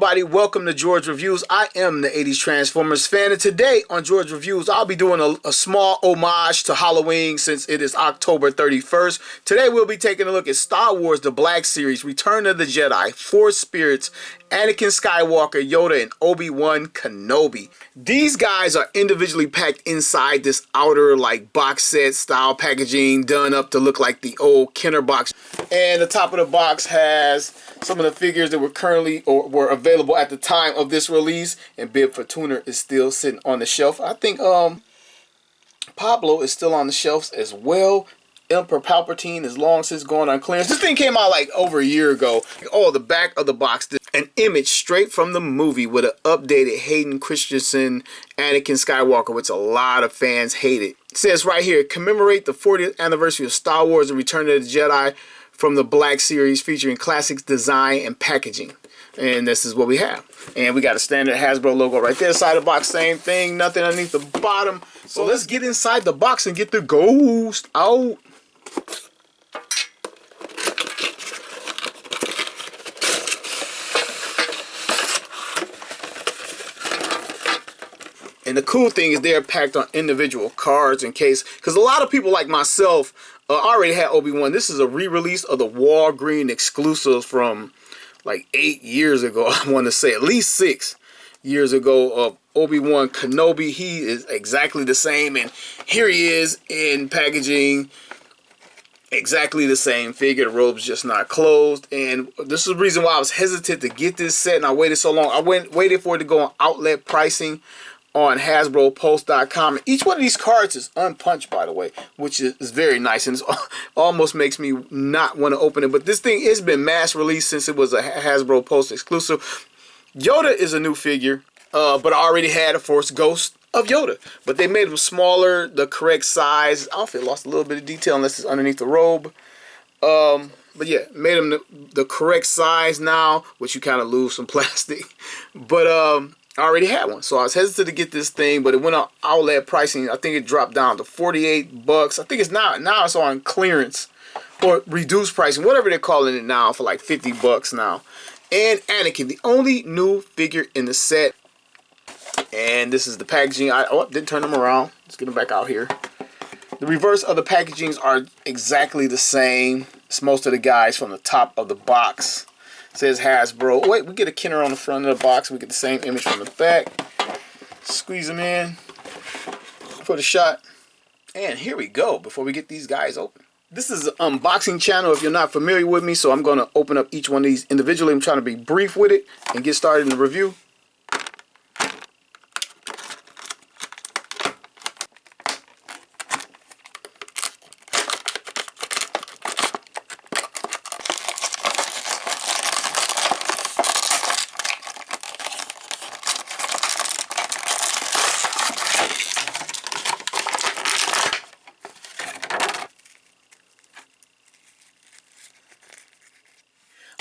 everybody, welcome to George Reviews. I am the 80s Transformers fan, and today on George Reviews I'll be doing a small homage to Halloween since it is October 31st. Today we'll be taking a look at Star Wars The Black Series, Return of the Jedi, Force Spirits, Anakin Skywalker, Yoda, and Obi-Wan Kenobi. These guys are individually packed inside this outer like box set style packaging done up to look like the old Kenner box. And the top of the box has some of the figures that were currently or were available at the time of this release. And Bib Fortuna is still sitting on the shelf. I think Pablo is still on the shelves as well. Emperor Palpatine is long since gone on clearance. This thing came out like over a year ago. Oh, the back of the box, an image straight from the movie with an updated Hayden Christensen Anakin Skywalker, which a lot of fans hated. It says right here, commemorate the 40th anniversary of Star Wars The Return of the Jedi from the Black Series, featuring classics design and packaging. And this is what we have. And we got a standard Hasbro logo right there. Side of the box, same thing. Nothing underneath the bottom. So let's get inside the box and get the ghost out. And the cool thing is they're packed on individual cards in case, because a lot of people like myself already had Obi-Wan. This is a re-release of the Walgreens exclusives from like 8 years ago. I want to say at least 6 years ago of Obi-Wan Kenobi. He is exactly the same, and here he is in packaging. Exactly the same figure. The robe's just not closed, and this is the reason why I was hesitant to get this set, and I waited so long. I waited for it to go on outlet pricing on HasbroPulse.com. Each one of these cards is unpunched, by the way, which is very nice, and it almost makes me not want to open it. But this thing has been mass released since it was a Hasbro Pulse exclusive. Yoda is a new figure, but I already had a Force Ghost of Yoda, but they made him smaller, the correct size. Outfit lost a little bit of detail unless it's underneath the robe. But yeah, made him the correct size now, which you kind of lose some plastic. But I already had one, so I was hesitant to get this thing, but it went on outlet pricing. I think it dropped down to 48 bucks. I think it's now it's on clearance or reduced pricing, whatever they're calling it now, for like 50 bucks now. And Anakin, the only new figure in the set. And this is the packaging. I didn't turn them around. Let's get them back out here. The reverse of the packagings are exactly the same as most of the guys from the top of the box. It says Hasbro. Wait, we get a Kenner on the front of the box. We get the same image from the back. Squeeze them in for the shot. And here we go before we get these guys open. This is an unboxing channel if you're not familiar with me, so I'm going to open up each one of these individually. I'm trying to be brief with it and get started in the review.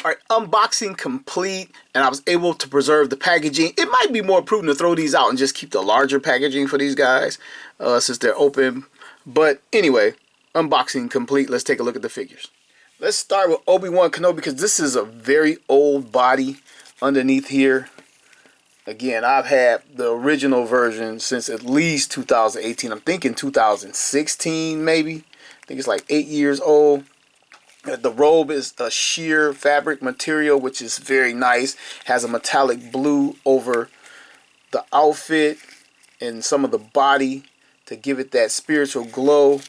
Alright, unboxing complete, and I was able to preserve the packaging. It might be more prudent to throw these out and just keep the larger packaging for these guys since they're open. But anyway, unboxing complete. Let's take a look at the figures. Let's start with Obi-Wan Kenobi because this is a very old body underneath here. Again, I've had the original version since at least 2018. I'm thinking 2016 maybe. I think it's like 8 years old. The robe is a sheer fabric material, which is very nice. Has a metallic blue over the outfit and some of the body to give it that spiritual glow.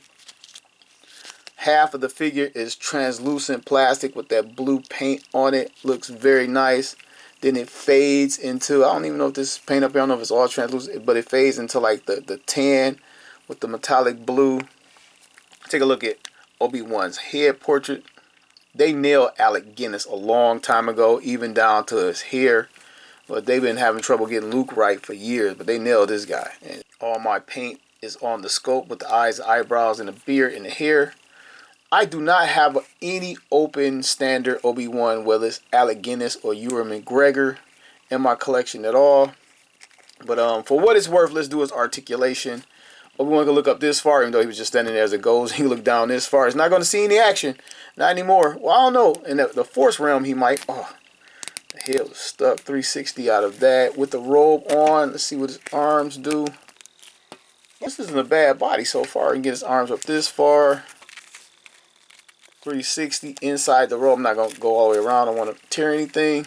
Half of the figure is translucent plastic with that blue paint on it. Looks very nice. Then it fades into, I don't even know if this is paint up here. I don't know if it's all translucent, but it fades into like the tan with the metallic blue. Take a look at Obi-Wan's head portrait. They nailed Alec Guinness a long time ago, even down to his hair. But they've been having trouble getting Luke right for years, but they nailed this guy. And all my paint is on the scope with the eyes, the eyebrows, and the beard and the hair. I do not have any open standard Obi-Wan, whether it's Alec Guinness or Ewan McGregor, in my collection at all. But for what it's worth, let's do his articulation. Obi-Wan can look up this far, even though he was just standing there as it goes. He can look down this far. He's not going to see any action. Not anymore. Well, I don't know. In the Force realm, he might. Oh, The head was stuck. 360 out of that with the robe on. Let's see what his arms do. This isn't a bad body so far. He can get his arms up this far. 360 inside the robe. I'm not going to go all the way around. I don't want to tear anything,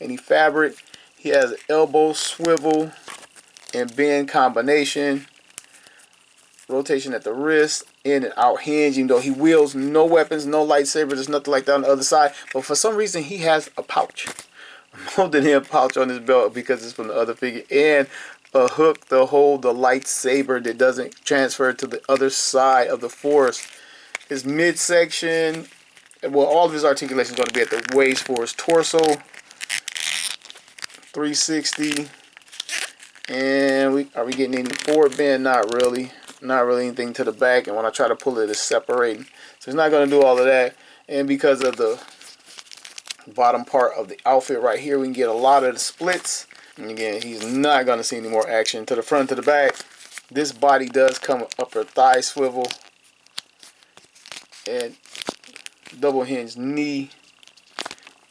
any fabric. He has an elbow swivel and bend combination. Rotation at the wrist, in and out hinge. Even though he wields no weapons, no lightsaber, there's nothing like that on the other side. But for some reason, he has a pouch. I'm holding him a pouch on his belt because it's from the other figure. And a hook to hold the lightsaber that doesn't transfer to the other side of the Force. His midsection, well, all of his articulation is going to be at the waist for his torso. 360. And are we getting any forward bend? Not really. Not really anything to the back. And when I try to pull it, it's separating. So it's not going to do all of that. And because of the bottom part of the outfit right here, we can get a lot of the splits. And again, he's not going to see any more action to the front, to the back. This body does come with upper thigh swivel and double hinge knee.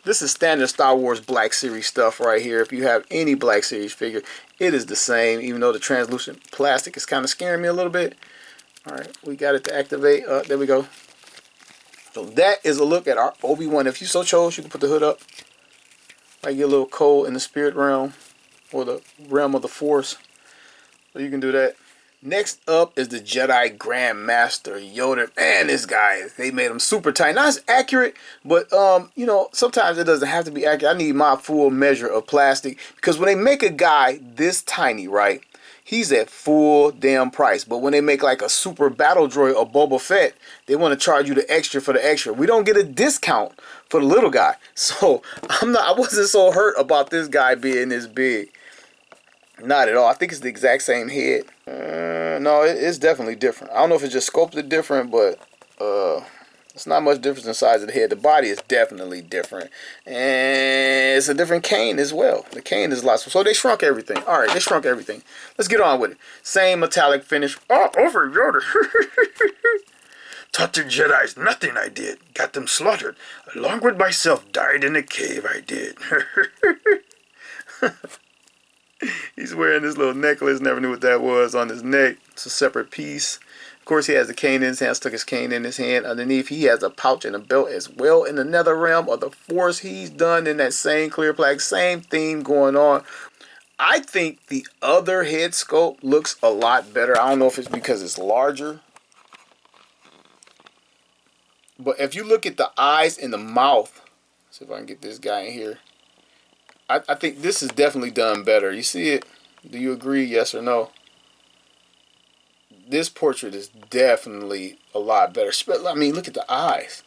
This is standard Star Wars Black Series stuff right here. If you have any Black Series figure, it is the same, even though the translucent plastic is kind of scaring me a little bit. Alright, we got it to activate. There we go. So that is a look at our Obi-Wan. If you so chose, you can put the hood up. Might get a little cold in the spirit realm, or the realm of the Force. So you can do that. Next up is the Jedi Grand Master Yoda. Man, this guy, they made him super tight. Not as accurate, but you know, sometimes it doesn't have to be accurate. I need my full measure of plastic, because when they make a guy this tiny, right, he's at full damn price. But when they make like a super battle droid or Boba Fett, they want to charge you the extra for the extra. We don't get a discount for the little guy. So I wasn't so hurt about this guy being this big. Not at all. I think it's the exact same head. No, it's definitely different. I don't know if it's just sculpted different, but it's not much difference in the size of the head. The body is definitely different. And it's a different cane as well. The cane is lots. So they shrunk everything. All right, they shrunk everything. Let's get on with it. Same metallic finish. Oh, over Yoda. Taught the Jedi's nothing I did. Got them slaughtered. Along with myself, died in a cave I did. He's wearing this little necklace. Never knew what that was on his neck. It's a separate piece. Of course, he has the cane in his hand. Stuck his cane in his hand. Underneath, he has a pouch and a belt as well. In the nether realm of the Force, he's done in that same clear plaque. Same theme going on. I think the other head sculpt looks a lot better. I don't know if it's because it's larger. But if you look at the eyes and the mouth. Let's see if I can get this guy in here. I think this is definitely done better. You see it? Do you agree? Yes or no? This portrait is definitely a lot better. I mean, look at the eyes.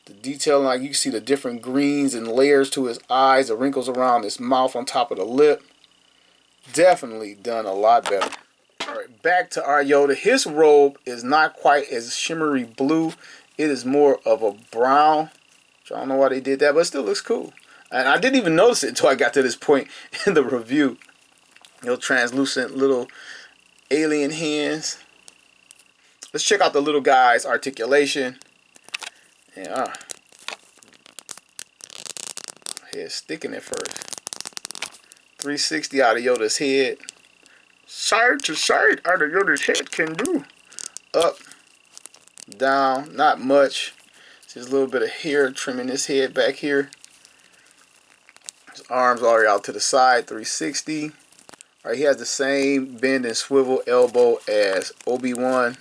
The detail, like you can see the different greens and layers to his eyes, the wrinkles around his mouth on top of the lip. Definitely done a lot better. Alright, back to our Yoda. His robe is not quite as shimmery blue. It is more of a brown. I don't know why they did that, but it still looks cool. And I didn't even notice it until I got to this point in the review. You know, translucent little alien hands. Let's check out the little guy's articulation. Yeah. Head sticking at first. 360 out of Yoda's head. Side to side out of Yoda's head can do. Up. Down. Not much. Just a little bit of hair trimming his head back here. His arms already out to the side, 360. Alright, he has the same bend and swivel elbow as Obi-Wan.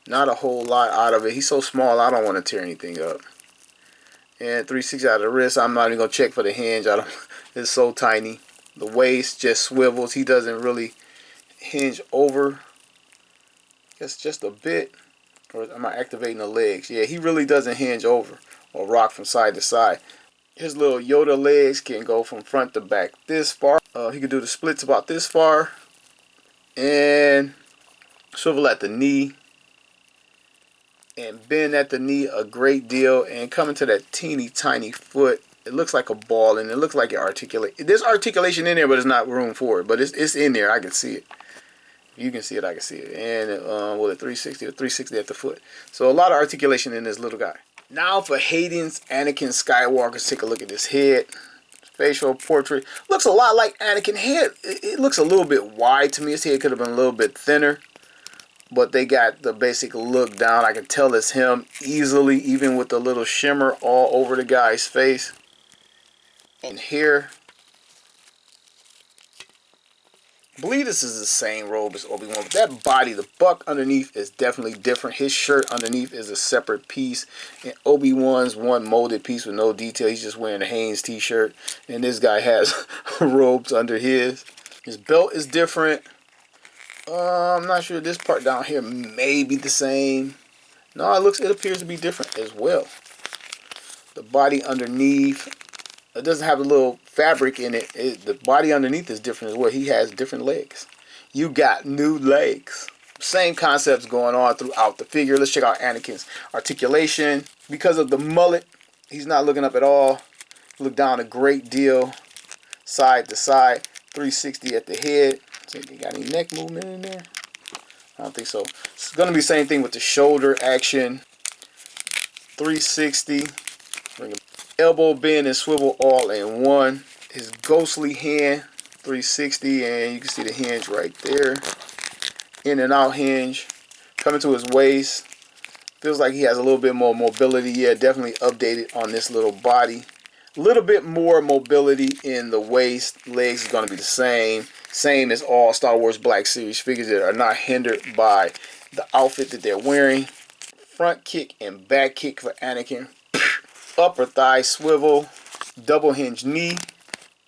Not a whole lot out of it. He's so small, I don't want to tear anything up. And 360 out of the wrist. I'm not even going to check for the hinge. It's so tiny. The waist just swivels. He doesn't really hinge over. Guess just a bit. Or am I activating the legs? Yeah, he really doesn't hinge over or rock from side to side. His little Yoda legs can go from front to back this far. He can do the splits about this far. And swivel at the knee. And bend at the knee a great deal. And coming to that teeny tiny foot. It looks like a ball and it looks like it articulates. There's articulation in there, but there's not room for it. But it's in there. I can see it. You can see it. I can see it. And with a 360 at the foot. So a lot of articulation in this little guy. Now for Hayden's Anakin Skywalker. Let's take a look at his head. Facial portrait. Looks a lot like Anakin head. It looks a little bit wide to me. His head could have been a little bit thinner. But they got the basic look down. I can tell it's him easily, even with the little shimmer all over the guy's face. And here, I believe this is the same robe as Obi-Wan. But that body, the buck underneath is definitely different. His shirt underneath is a separate piece. And Obi-Wan's one molded piece with no detail. He's just wearing a Hanes t-shirt. And this guy has robes under his. His belt is different. I'm not sure this part down here may be the same. No, it appears to be different as well. The body underneath, it doesn't have a little fabric in it. The body underneath is different as well. He has different legs. You got new legs. Same concepts going on throughout the figure. Let's check out Anakin's articulation. Because of the mullet, he's not looking up at all. Look down a great deal, side to side. 360 at the head. You got any neck movement in there? I don't think so. It's going to be the same thing with the shoulder action. 360. Elbow bend and swivel all in one. His ghostly hand. 360. And you can see the hinge right there. In and out hinge. Coming to his waist. Feels like he has a little bit more mobility. Yeah, definitely updated on this little body. A little bit more mobility in the waist. Legs is going to be the same. Same as all Star Wars Black Series figures that are not hindered by the outfit that they're wearing. Front kick and back kick for Anakin. Upper thigh swivel. Double hinge knee.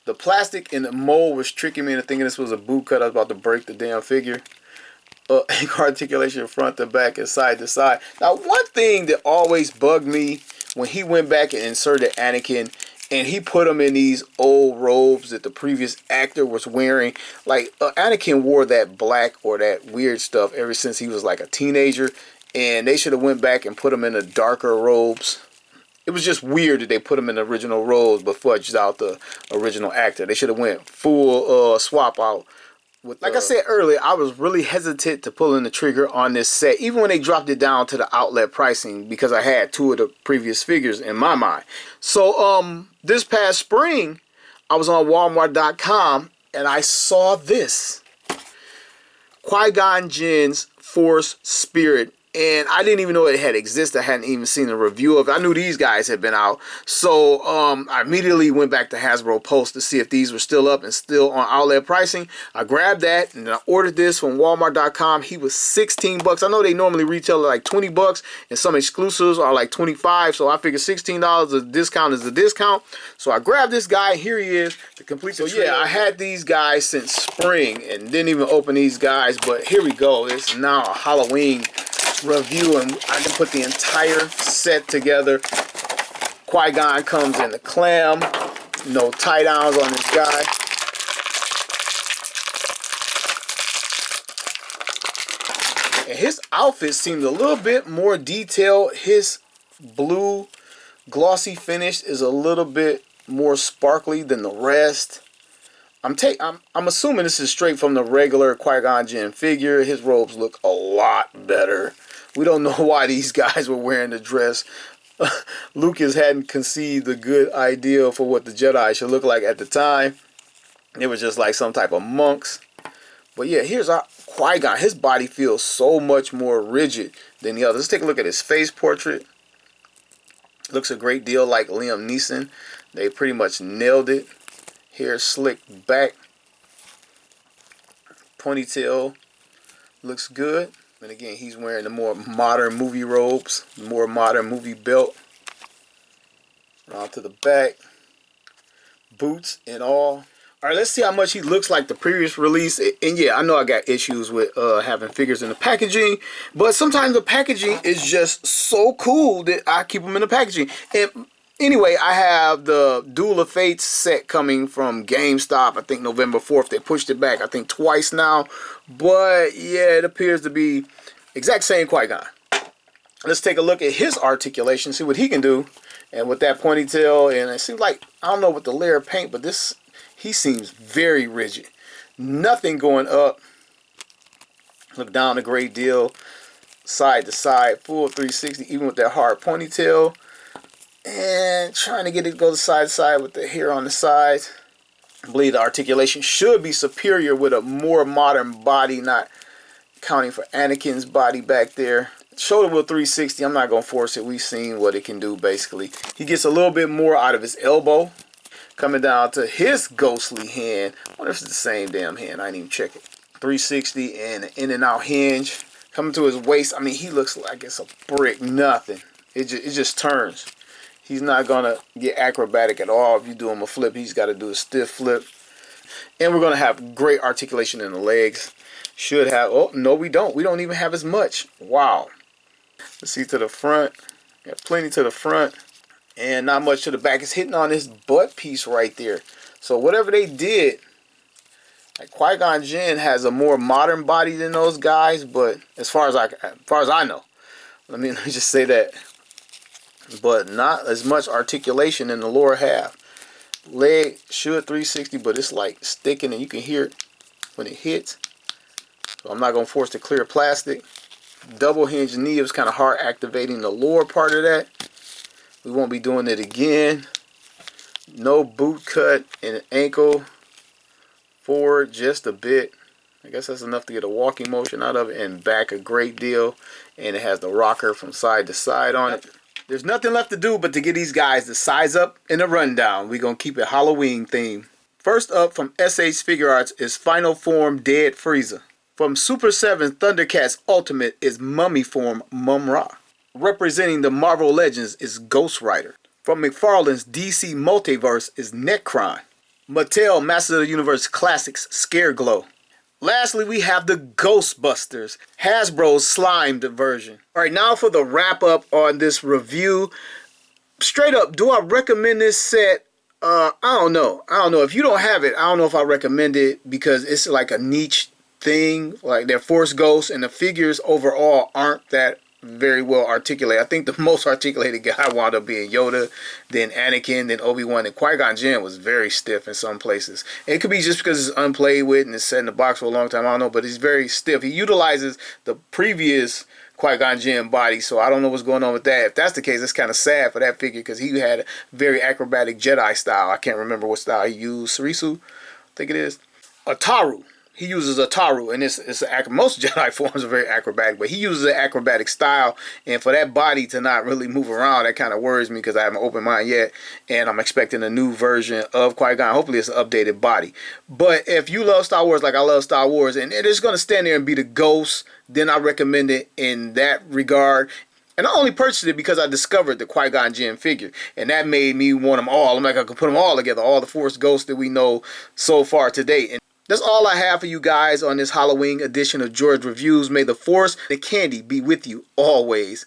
The plastic in the mold was tricking me into thinking this was a boot cut. I was about to break the damn figure. Articulation front to back and side to side. Now, one thing that always bugged me when he went back and inserted Anakin, and he put him in these old robes that the previous actor was wearing. Like, Anakin wore that black or that weird stuff ever since he was like a teenager. And they should have went back and put him in the darker robes. It was just weird that they put him in the original robes but fudged out the original actor. They should have went full swap out. Like I said earlier, I was really hesitant to pulling the trigger on this set, even when they dropped it down to the outlet pricing, because I had two of the previous figures in my mind. So this past spring, I was on Walmart.com and I saw this. Qui-Gon Jinn's Force Spirit. And I didn't even know it had existed. I hadn't even seen a review of it. I knew these guys had been out. So I immediately went back to Hasbro Post to see if these were still up and still on outlet pricing. I grabbed that and I ordered this from Walmart.com. He was 16 bucks. I know they normally retail at like 20 bucks and some exclusives are like 25. So I figured $16 a discount is a discount. So I grabbed this guy. Here he is to complete the trailer. Yeah, I had these guys since spring and didn't even open these guys. But here we go. It's now a Halloween review and I can put the entire set together. Qui-Gon comes in the clam, no tie downs on this guy. And his outfit seems a little bit more detailed. His blue glossy finish is a little bit more sparkly than the rest. I'm assuming this is straight from the regular Qui-Gon Jinn figure. His robes look a lot better. We don't know why these guys were wearing the dress. Lucas hadn't conceived a good idea for what the Jedi should look like at the time. They were just like some type of monks. But yeah, here's our Qui-Gon. His body feels so much more rigid than the others. Let's take a look at his face portrait. Looks a great deal like Liam Neeson. They pretty much nailed it. Hair slicked back. Ponytail looks good. And again, he's wearing the more modern movie robes, more modern movie belt. Around to the back. Boots and all. Alright, let's see how much he looks like the previous release. And yeah, I know I got issues with having figures in the packaging. But sometimes the packaging is just so cool that I keep them in the packaging. And anyway, I have the Duel of Fates set coming from GameStop. I think November 4th. They pushed it back, I think, twice now. But yeah, it appears to be exact same Qui-Gon. Let's take a look at his articulation, see what he can do. And with that ponytail, and it seems like, I don't know with the layer of paint, but this, he seems very rigid. Nothing going up. Look down a great deal. Side to side, full 360, even with that hard ponytail. And trying to get it to go side to side with the hair on the sides. I believe the articulation should be superior with a more modern body, not counting for Anakin's body back there. Shoulder wheel 360, I'm not going to force it. We've seen what it can do basically. He gets a little bit more out of his elbow. Coming down to his ghostly hand. I wonder if it's the same damn hand. I didn't even check it. 360 and an in and out hinge. Coming to his waist, I mean, he looks like it's a brick. Nothing. It just turns. He's not going to get acrobatic at all. If you do him a flip, he's got to do a stiff flip. And we're going to have great articulation in the legs. Should have, oh, no we don't. We don't even have as much. Wow. Let's see to the front. Got plenty to the front. And not much to the back. It's hitting on this butt piece right there. So whatever they did, like Qui-Gon Jinn has a more modern body than those guys. But as far as I know, let me just say that. But not as much articulation in the lower half. Leg should 360, but it's like sticking and you can hear it when it hits. So I'm not going to force the clear plastic. Double hinge knee, it was kind of hard activating the lower part of that. We won't be doing it again. No boot cut and ankle forward just a bit. I guess that's enough to get a walking motion out of it, and back a great deal. And it has the rocker from side to side on it. There's nothing left to do but to get these guys to size up in a rundown. We're going to keep it Halloween theme. First up from SH Figure Arts is Final Form Dead Frieza. From Super 7 Thundercats Ultimate is Mummy Form Mum-Ra. Representing the Marvel Legends is Ghost Rider. From McFarlane's DC Multiverse is Necron. Mattel Masters of the Universe Classics Scareglow. Lastly, we have the Ghostbusters, Hasbro's slimed version. Alright, now for the wrap up on this review. Straight up, do I recommend this set? I don't know. If you don't have it, I don't know if I recommend it because it's like a niche thing. Like they're Force Ghosts and the figures overall aren't that very well articulated. I think the most articulated guy wound up being Yoda, then Anakin, then Obi-Wan, and Qui-Gon Jinn was very stiff in some places. And it could be just because it's unplayed with and it's set in the box for a long time, I don't know, but he's very stiff. He utilizes the previous Qui-Gon Jinn body, so I don't know what's going on with that. If that's the case, it's kind of sad for that figure because he had a very acrobatic Jedi style. I can't remember what style he used. Sarisu, I think it is. Ataru. He uses Ataru, and most Jedi forms are very acrobatic, but he uses an acrobatic style, and for that body to not really move around, that kind of worries me because I haven't opened mine yet, and I'm expecting a new version of Qui-Gon. Hopefully it's an updated body. But if you love Star Wars like I love Star Wars, and it's going to stand there and be the Ghost, then I recommend it in that regard. And I only purchased it because I discovered the Qui-Gon Jinn figure. And that made me want them all. I'm like, I could put them all together. All the Force Ghosts that we know so far to date. And that's all I have for you guys on this Halloween edition of George Reviews. May the Force and the candy be with you always.